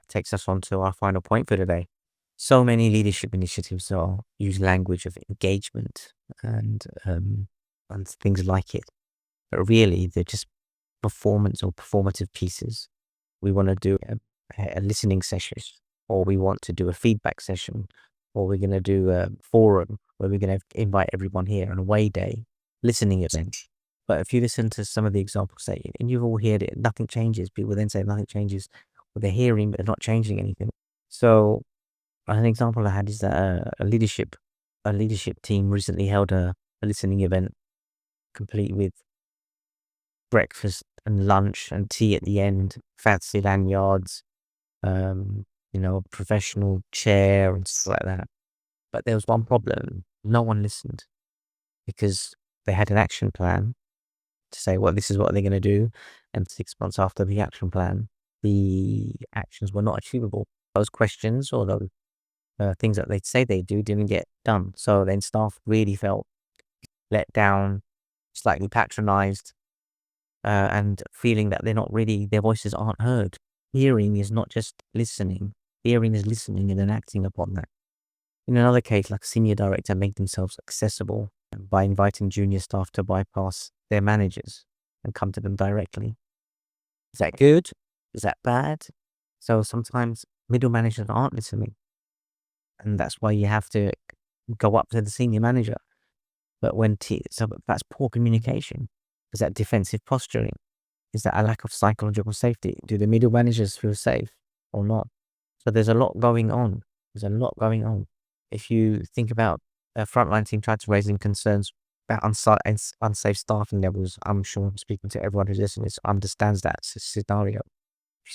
takes us on to our final point for today. So many leadership initiatives use language of engagement and things like it, but really they're just performance or performative pieces. We want to do a listening session, or we want to do a feedback session, or we're going to do a forum where we're going to invite everyone here on a way day, listening event. But if you listen to some of the examples that, and you've all heard it, nothing changes. People then say nothing changes. Well, they're hearing, but they're not changing anything. So an example I had is that a leadership team recently held a listening event, complete with breakfast and lunch and tea at the end, fancy lanyards, professional chair and stuff like that. But there was one problem. No one listened because they had an action plan to say, well, this is what they're going to do. And 6 months after the action plan, the actions were not achievable. Those questions or those things that they'd say they do didn't get done. So then staff really felt let down, slightly patronized, and feeling that their voices aren't heard. Hearing is not just listening. Hearing is listening and then acting upon that. In another case, like a senior director made themselves accessible by inviting junior staff to bypass their managers and come to them directly. Is that good? Is that bad? So sometimes middle managers aren't listening. And that's why you have to go up to the senior manager. But so that's poor communication. Is that defensive posturing? Is that a lack of psychological safety? Do the middle managers feel safe or not? So there's a lot going on. If you think about a frontline team tried to raise in concerns about unsafe staffing levels, I'm sure I'm speaking to everyone who's listening understands that scenario.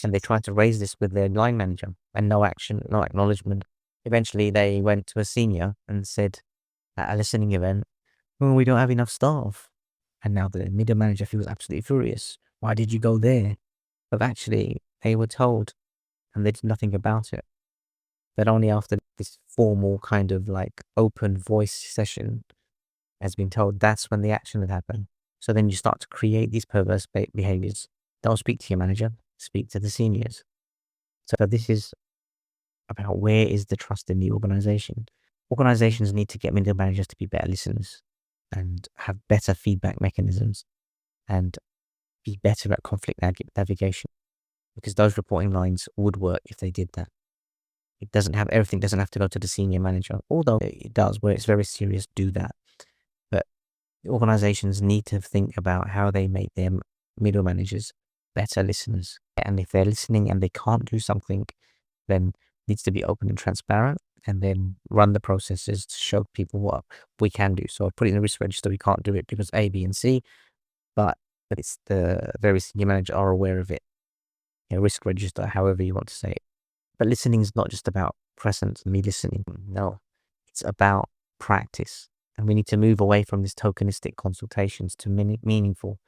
And they tried to raise this with their line manager and no action, no acknowledgement. Eventually they went to a senior and said at a listening event, well, we don't have enough staff. And now the middle manager feels absolutely furious. Why did you go there? But actually they were told and they did nothing about it. But only after this formal kind of like open voice session has been told, that's when the action would happen. So then you start to create these perverse behaviors. Don't speak to your manager, speak to the seniors. So this is about where is the trust in the organization. Organizations need to get middle managers to be better listeners and have better feedback mechanisms and be better at conflict navigation, because those reporting lines would work if they did that. Everything doesn't have to go to the senior manager, although it does, where it's very serious, do that. But organizations need to think about how they make their middle managers better listeners. And if they're listening and they can't do something, then it needs to be open and transparent, and then run the processes to show people what we can do. So put it in the risk register, we can't do it because A, B, and C, but it's the very senior manager are aware of it. Risk register, however you want to say it. But listening is not just about presence and me listening. No, it's about practice. And we need to move away from this tokenistic consultations to meaningful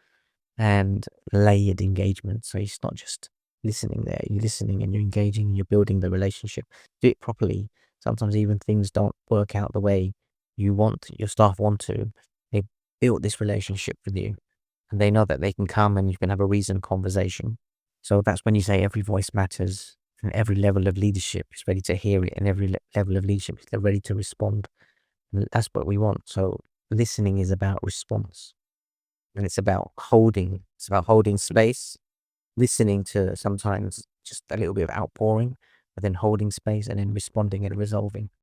and layered engagement. So it's not just listening there. You're listening and you're engaging and you're building the relationship. Do it properly. Sometimes even things don't work out the way your staff want to. They built this relationship with you and they know that they can come and you can have a reasoned conversation. So that's when you say every voice matters and every level of leadership is ready to hear it and every level of leadership is ready to respond. And that's what we want. So listening is about response and it's about holding space, listening to sometimes just a little bit of outpouring, but then holding space and then responding and resolving.